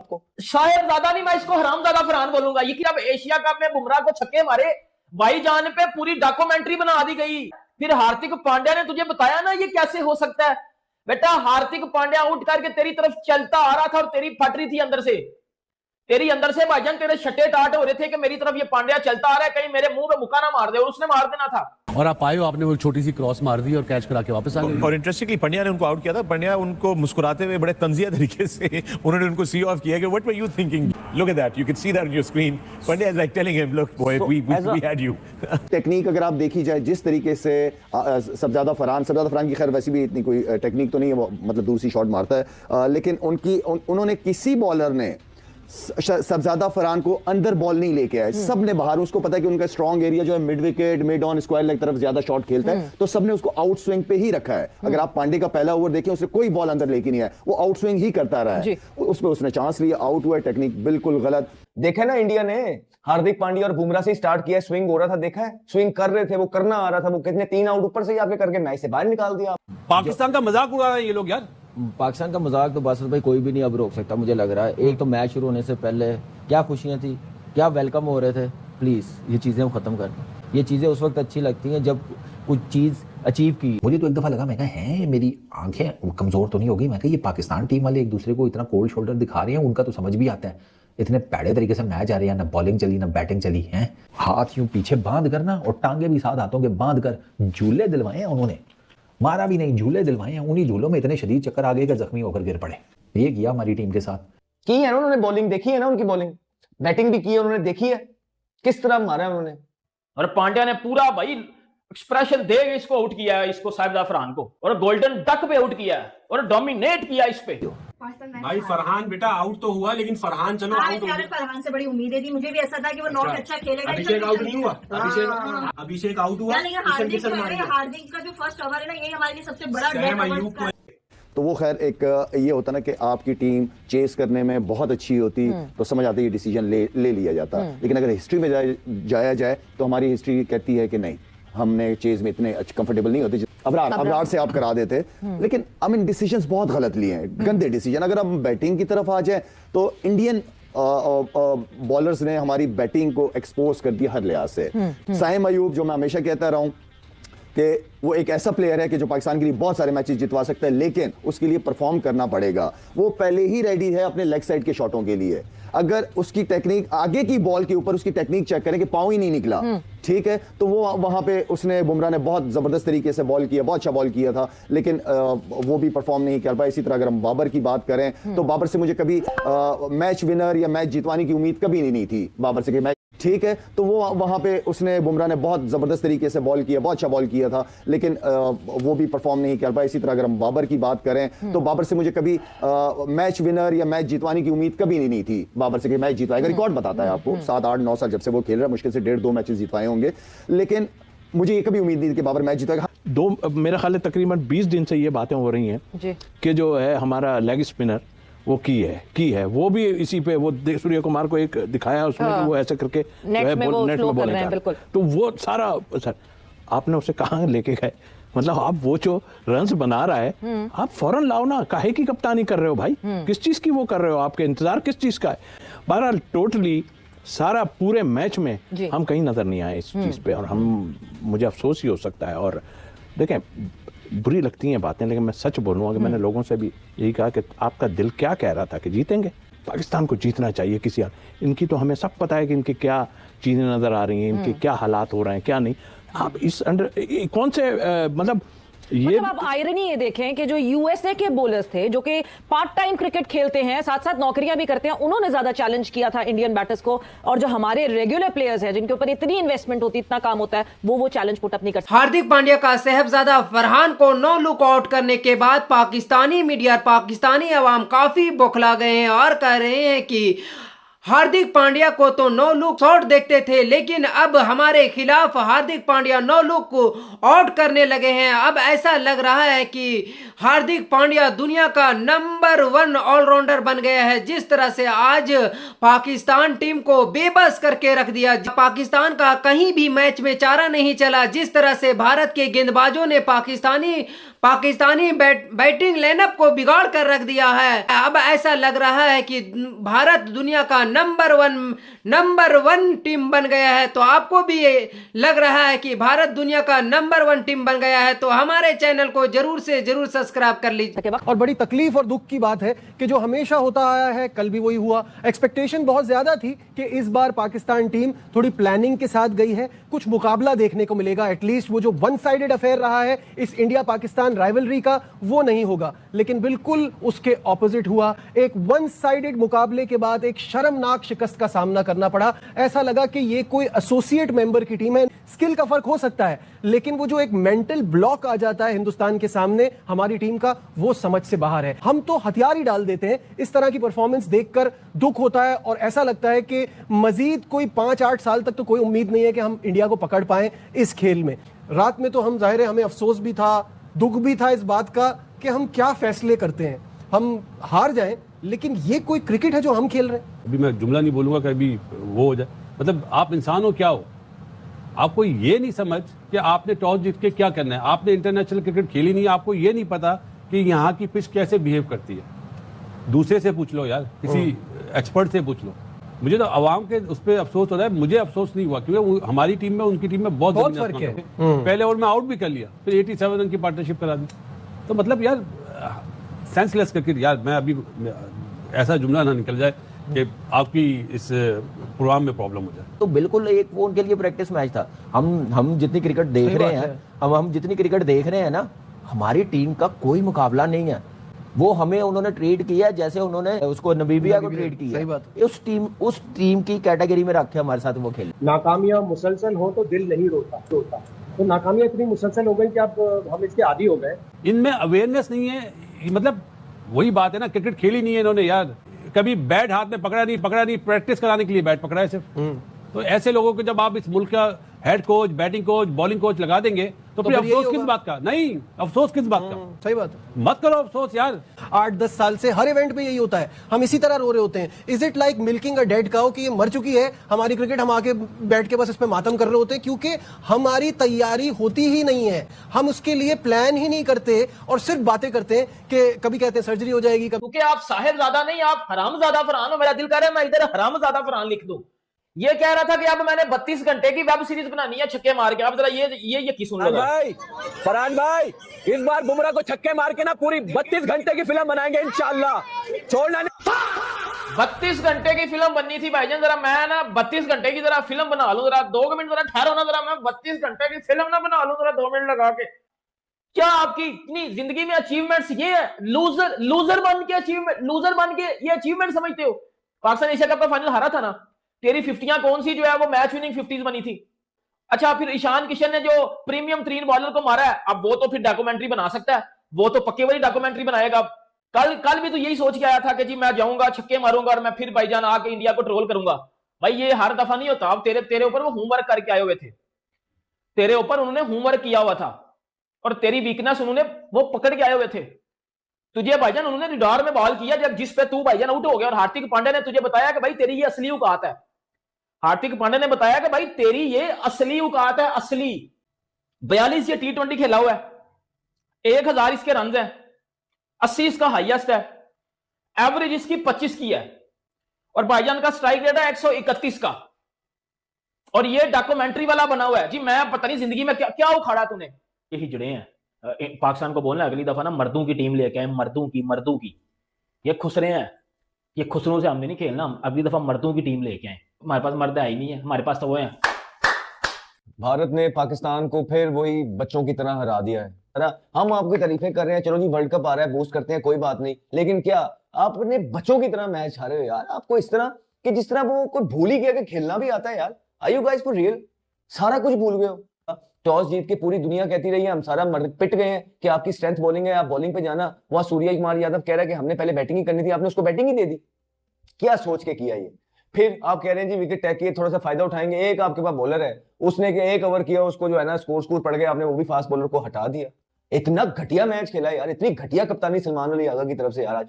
आपको? साहेबजादा नहीं, मैं इसको हरामजादा फरहान बोलूंगा। ये कि अब एशिया कप में बुमराह को छक्के मारे, भाईजान पे पूरी डॉक्यूमेंट्री बना दी गई। फिर हार्दिक पांड्या ने तुझे बताया ना ये कैसे हो सकता है बेटा। हार्दिक पांड्या उठ करके तेरी तरफ चलता आ रहा था और तेरी फट रही थी अंदर से, तेरी अंदर से भाईजान तेरे छट्टे टाट हो रहे थे कि मेरी तरफ ये पांड्या चलता आ रहा है, कहीं मेरे मुंह पे मुक्का ना मार दे, और उसने मार देना था। और आप आए हो, आपने वो छोटी सी क्रॉस मार दी और कैच करा के वापस आ गए। और इंटरेस्टिंगली पंड्या ने उनको आउट किया था। पंड्या उनको मुस्कुराते हुए बड़े तंजिया तरीके से उन्होंने उनको सी ऑफ किया कि what were you thinking, look at that, you can see that on your screen. Pandya is like telling him, look boy, we had you. Technique अगर आप देखी जाए जिस तरीके से सबजादा फरहान की खैर वैसी भी इतनी कोई टेक्निक तो नहीं है, मतलब दूसरी शॉट मारता है, लेकिन उन्होंने किसी बॉलर ने सबजादा फरहान को अंदर बॉल नहीं लेके आए, सब ने बाहर। उसको पता है कि उनका स्ट्रॉन्ग एरिया जो है mid wicket, mid on square leg तरफ ज्यादा शॉट खेलता है, तो सबने उसको आउट स्विंग पे ही रखा है। अगर आप पांडे का पहला ओवर देखें, उसने कोई बॉल अंदर लेके नहीं आया, वो आउट स्विंग ही करता रहा है। उस पर उसने चांस लिया, आउट हुआ। टेक्निक बिल्कुल गलत। देखा ना इंडिया ने हार्दिक पांड्या और बुमराह से स्टार्ट किया, स्विंग हो रहा था, देखा है स्विंग कर रहे थे, वो करना आ रहा था, वो कितने 3 आउट ऊपर से ही आपके करके मैच से बाहर निकाल दिया। पाकिस्तान का मजाक उड़ा रहे हैं ये लोग यार। पाकिस्तान का मजाक तो बासित भाई कोई भी नहीं अब रोक सकता, मुझे लग रहा है। एक तो मैच शुरू होने से पहले क्या खुशियां थी, क्या वेलकम हो रहे थे। प्लीज ये चीजें हम खत्म कर। ये चीजें उस वक्त अच्छी लगती हैं जब कुछ चीज अचीव की। मुझे तो एक दफा लगा, मैं कहा है मेरी आंखें कमजोर तो नहीं हो गई, मैं कहा ये पाकिस्तान टीम वाले एक दूसरे को इतना कोल्ड शोल्डर दिखा रहे हैं, उनका तो समझ भी आता है। इतने पैड़े तरीके से मैच आ रहे हैं, ना बॉलिंग चली ना बैटिंग चली है। हाथ यूं पीछे बांध करना और टांगे भी साथ हाथों के बांध कर झूले दिलवाए हैं उन्होंने, मारा भी नहीं, झूले दिलवाए हैं। उन्हीं झूलों में इतने शदीद चक्कर आ गए कि जख्मी होकर गिर पड़े। ये किया हमारी टीम के साथ। की है ना उन्होंने, बॉलिंग देखी है ना उनकी, बॉलिंग बैटिंग भी की है उन्होंने, देखी है किस तरह मारा है उन्होंने। और पांड्या ने पूरा भाई एक्सप्रेशन दे इसको आउट किया है, इसको साहिबजादा फरहान को, और गोल्डन डक पे आउट किया है और डोमिनेट किया इस पे। भाई फरहान बेटा आउट तो हुआ, लेकिन फरहान चलो आउट हो गया। फरहान से बड़ी उम्मीदें थी, मुझे भी ऐसा था कि वो नॉट अच्छा खेलेगा। अभिषेक आउट नहीं हुआ, अभिषेक आउट हुआ। हार्दिक का जो फर्स्ट ओवर है ना, यही हमारे लिए सबसे बड़ा। तो वो खैर एक ये होता ना कि आपकी टीम चेस करने में बहुत अच्छी होती तो समझ आती है डिसीजन ले लिया जाता, लेकिन अगर हिस्ट्री में जाया जाए तो हमारी हिस्ट्री कहती है कि नहीं, हमने चेज में इतने कंफर्टेबल नहीं होते। अबरार से आप करा देते, लेकिन आई मीन डिसीजंस बहुत गलत लिए हैं, गंदे डिसीजन। अगर हम बैटिंग की तरफ आ जाए तो इंडियन बॉलर्स ने हमारी बैटिंग को एक्सपोज कर दिया हर लिहाज से। साइम अयूब, जो मैं हमेशा कहता रहा हूं कि वो एक ऐसा प्लेयर है कि जो पाकिस्तान के लिए बहुत सारे मैचेस जितवा सकता है, लेकिन उसके लिए परफॉर्म करना पड़ेगा। वो पहले ही रेडी है अपने लेग साइड के शॉटों के लिए। अगर उसकी टेक्निक आगे की बॉल के ऊपर उसकी टेक्निक चेक करें कि पांव ही नहीं निकला, ठीक है, तो वो वहां पे उसने बुमराह ने बहुत जबरदस्त तरीके से बॉल किया, बहुत अच्छा बॉल किया था, लेकिन वो भी परफॉर्म नहीं कर पाया। इसी तरह अगर हम बाबर की बात करें तो बाबर से मुझे कभी मैच विनर या मैच जितवाने की उम्मीद कभी नहीं थी बाबर से कि मैच, ठीक है, तो वो वहां पे उसने बुमराह ने बहुत जबरदस्त तरीके से बॉल किया, बहुत अच्छा बॉल किया था, लेकिन वो भी परफॉर्म नहीं कर पाया। इसी तरह अगर हम बाबर की बात करें तो बाबर से मुझे कभी मैच विनर या मैच जितवाने की उम्मीद कभी नहीं थी बाबर से कि मैच जितवाएगा। रिकॉर्ड बताता है आपको, 7, 8, 9 साल जब से वो खेल रहा है, मुश्किल से 1.5-2 मैचेस जितवाए होंगे, लेकिन मुझे ये कभी उम्मीद नहीं थी कि बाबर मैच जीतेगा। मेरा ख्याल है तकरीबन 20 दिन से ये बातें हो रही हैं कि जो है हमारा लेग स्पिनर वो की है वो भी इसी पे, वो सूर्य कुमार को एक दिखाया उसमें कि वो ऐसे करके नेट में बॉलिंग, तो वो सारा सर आपने उसे कहाँ लेके गए। मतलब आप वो जो रन्स बना रहा है आप फौरन लाओ ना, काहे की कप्तानी कर रहे हो भाई, किस चीज की वो कर रहे हो, आपके इंतजार किस चीज का है। बहरहाल टोटली सारा पूरे मैच में हम कहीं नजर नहीं आए इस चीज पे, और मुझे अफसोस ही हो सकता है। और देखें बुरी लगती हैं बातें, लेकिन मैं सच बोलूँगा कि मैंने लोगों से भी यही कहा कि आपका दिल क्या कह रहा था कि जीतेंगे, पाकिस्तान को जीतना चाहिए किसी हाल। इनकी तो हमें सब पता है कि इनकी क्या चीज़ें नज़र आ रही हैं, इनके क्या हालात हो रहे हैं क्या नहीं। आप इस अंडर कौन से मतलब मतलब आप आयरनी ये देखें कि जो यूएसए के बॉलर्स थे जो कि पार्ट टाइम क्रिकेट खेलते हैं, साथ साथ नौकरियां भी करते हैं, उन्होंने ज्यादा चैलेंज किया था इंडियन बैटर्स को, और जो हमारे रेगुलर प्लेयर्स हैं जिनके ऊपर इतनी इन्वेस्टमेंट होती, इतना काम होता है, वो चैलेंज पुट अप नहीं कर सकते। हार्दिक पांड्या का साहिबजादा फरहान को नो लुक आउट करने के बाद पाकिस्तानी मीडिया, पाकिस्तानी अवाम काफी बौखला गए हैं और कह रहे हैं कि हार्दिक पांड्या को तो नो लुक शॉट देखते थे, लेकिन अब हमारे खिलाफ हार्दिक पांड्या नो लुक को आउट करने लगे हैं। अब ऐसा लग रहा है कि हार्दिक पांड्या दुनिया का नंबर 1 ऑलराउंडर बन गया है। जिस तरह से आज पाकिस्तान टीम को बेबस करके रख दिया, पाकिस्तान का कहीं भी मैच में चारा नहीं चला। जिस तरह से भारत के गेंदबाजों ने पाकिस्तानी बैटिंग लाइनअप को बिगाड़ कर रख दिया है। अब ऐसा लग रहा है कि भारत दुनिया का नंबर वन टीम बन गया है। तो आपको भी लग रहा है कि भारत दुनिया का नंबर 1 टीम बन गया है, तो हमारे चैनल को जरूर से जरूर सब्सक्राइब कर लीजिए। और बड़ी तकलीफ और दुख की बात है कि जो हमेशा होता आया है, कल भी वही हुआ। एक्सपेक्टेशन बहुत ज्यादा थी कि इस बार पाकिस्तान टीम थोड़ी प्लानिंग के साथ गई है, कुछ मुकाबला देखने को मिलेगा। एटलीस्ट वो जो वन साइडेड अफेयर रहा है इस इंडिया पाकिस्तान राइवलरी का, वो नहीं होगा। लेकिन बिल्कुल उसके ऑपोजिट हुआ। एक वन साइडेड मुकाबले के बाद एक शर्मनाक शिकस्त का सामना करना पड़ा। ऐसा लगा कि ये कोई एसोसिएट मेंबर की टीम है। स्किल का फर्क हो सकता है, लेकिन वो जो एक मेंटल ब्लॉक आ जाता है हिंदुस्तान के सामने हमारी टीम का, वो समझ से बाहर है। हम तो हथियार ही डाल देते हैं। इस तरह की परफॉर्मेंस देखकर दुख होता है और ऐसा लगता है कि मजीद कोई 5-8 साल तक तो कोई उम्मीद नहीं है कि हम इंडिया को पकड़ पाएं इस खेल में। रात में तो हम जाहिर है हमें अफसोस भी था, दुख भी था इस बात का कि हम क्या फैसले करते हैं। हम हार जाएं, लेकिन ये कोई क्रिकेट है जो हम खेल रहे हैं। अभी मैं जुमला नहीं बोलूंगा कि अभी वो हो जाए, मतलब आप इंसान हो क्या हो, आपको ये नहीं समझ कि आपने टॉस जीत के क्या करना है। आपने इंटरनेशनल क्रिकेट खेली नहीं, आपको ये नहीं पता कि यहाँ की पिच कैसे बिहेव करती है। दूसरे से पूछ लो यार, किसी एक्सपर्ट से पूछ लो। मुझे तो अवाम के उस पर अफसोस हो रहा है, मुझे अफसोस नहीं हुआ क्योंकि हमारी टीम में उनकी टीम में बहुत फर्क है। पहले ओवर में आउट भी कर लिया, फिर 87 रन की पार्टनरशिप करा दी। तो मतलब यार सेंसलेस क्रिकेट यार। मैं अभी ऐसा जुमला ना निकल जाए कि आपकी इस प्रोग्राम में प्रॉब्लम हो जाए। तो बिल्कुल एक वो उनके लिए प्रैक्टिस मैच था। हम जितनी क्रिकेट देख रहे हैं, हम जितनी क्रिकेट देख रहे हैं ना, हमारी टीम का कोई मुकाबला नहीं है। वो हमें उन्होंने ट्रेड किया जैसे उन्होंने उसको नमीबिया को ट्रेड किया। सही बात। उस टीम की कैटेगरी में रखे हमारे साथ वो खेले। नाकामियां मुसलसल हो तो दिल नहीं रोता। तो नाकामियां इतनी मुसलसल हो गई कि अब हम इसके आदी हो गए। इनमें अवेयरनेस नहीं है। मतलब वही बात है ना, क्रिकेट खेली नहीं है इन्होंने यार। कभी बैट हाथ में पकड़ा नहीं, प्रैक्टिस कराने के लिए बैट पकड़ा है सिर्फ। तो ऐसे लोगों को जब आप इस मुल्क का head coach, batting coach, bowling coach लगा देंगे तो फिर अफसोस किस बात का? नहीं, अफसोस किस बात का? सही बात है। मत करो अफसोस यार। 8-10 साल से हर इवेंट में यही होता है, हम इसी तरह रो रहे होते हैं। Is it like milking a dead cow कि ये मर चुकी है हमारी क्रिकेट, हम आके बैठ के बस इस पे मातम कर रहे होते हैं क्योंकि हमारी तैयारी होती ही नहीं है। हम उसके लिए प्लान ही नहीं करते और सिर्फ बातें करते हैं कि कभी कहते हैं सर्जरी हो जाएगी, क्योंकि आप साहिबजादा नहीं, आप हरामजादा फरहान हो। मेरा दिल कर रहा है मैं इधर हरामजादा फरहान लिख दूं। ये कह रहा था कि अब मैंने 32 घंटे की वेब सीरीज बनानी है छक्के मार के। आप जरा ये की सुन लो भाई, फरहान भाई, इस बार बुमराह को छक्के मार के ना पूरी 32 घंटे की फिल्म बनाएंगे इंशाल्लाह। छोड़ना नहीं। 32 घंटे की फिल्म बननी थी भाईजान। जरा मैं ना 32 घंटे की जरा फिल्म बना लूं। जरा 2 मिनट जरा ठहरो ना, जरा मैं 32 घंटे की फिल्म ना बना लूं जरा 2 मिनट लगा के। क्या आपकी इतनी जिंदगी में अचीवमेंट्स ये है? लूजर बन के ये अचीवमेंट समझते हो? पाकिस्तान एशिया कप का फाइनल हारा था ना, तेरी 50 कौन सी जो है वो मैच विनिंग 50s बनी थी। अच्छा, फिर ईशान किशन ने जो प्रीमियम 3 बॉलर को मारा है, अब वो तो फिर डॉक्यूमेंट्री बना सकता है, वो तो पक्के वाली डॉक्यूमेंट्री बनाएगा। कल भी तो यही सोच के आया था कि जी मैं जाऊंगा छक्के मारूंगा और मैं फिर भाईजान आके इंडिया को ट्रोल करूंगा। भाई ये हर दफा नहीं होता। अब तेरे ऊपर वो होमवर्क करके आए हुए थे, तेरे ऊपर उन्होंने होमवर्क किया हुआ था और तेरी वीकनेस उन्होंने वो पकड़ के आए हुए थे। तुझे भाईजान उन्होंने रिडार में बॉल किया जब जिस पे तू भाईजान आउट हो गया, और हार्दिक पांड्या ने तुझे बताया कि भाई तेरी ये असली औकात है। हार्दिक पांड्या ने बताया कि भाई तेरी ये असली औकात है, असली। 42 ये T20 खेला हुआ है, 1000 इसके रन है, 80 इसका हाईएस्ट है, एवरेज इसकी 25 की है, और भाईजान का स्ट्राइक रेट है 131 का, और ये डॉक्यूमेंट्री वाला बना हुआ है। जी मैं पता नहीं जिंदगी में क्या क्या उखाड़ा तूने। ये हिजड़े हैं पाकिस्तान को बोलना अगली दफा ना मर्दों की टीम लेके आए, मर्दों की। ये खुसरे हैं, ये खुसरों से हमने नहीं खेलना। हम अगली दफा मर्दों की टीम लेके आए। हमारे पास मर्द है ही नहीं है, हमारे पास तो वो है। भारत ने पाकिस्तान को फिर वही बच्चों की तरह हरा दिया है ना। हम आपकी तारीफें कर रहे हैं, चलो जी वर्ल्ड कप आ रहा है, बूस्ट करते हैं, कोई बात नहीं, लेकिन क्या आपने बच्चों की तरह मैच हारे हो यार? आपको इस तरह कि जिस तरह वो कोई भूल ही गया कि खेलना भी आता है यार। Are you guys for real? सारा कुछ भूल गए हो। टॉस जीत के पूरी दुनिया कहती रही है, हम सारा पिट गए हैं कि आपकी स्ट्रेंथ बॉलिंग है, आप बॉलिंग पे जाना। वहां सूर्य कुमार यादव कह रहा है कि हमने पहले बैटिंग ही करनी थी, आपने उसको बैटिंग ही दे दी। क्या सोच के किया ये? फिर आप कह रहे हैं जी विकेट टेक किए थोड़ा सा फायदा उठाएंगे। एक आपके पास बॉलर है, उसने के 1 ओवर किया, उसको जो है ना स्कोर पड़ गया, आपने वो भी फास्ट बॉलर को हटा दिया। इतना घटिया मैच खेला यार, इतनी घटिया कप्तानी सलमान अली आगा की तरफ से यार आज।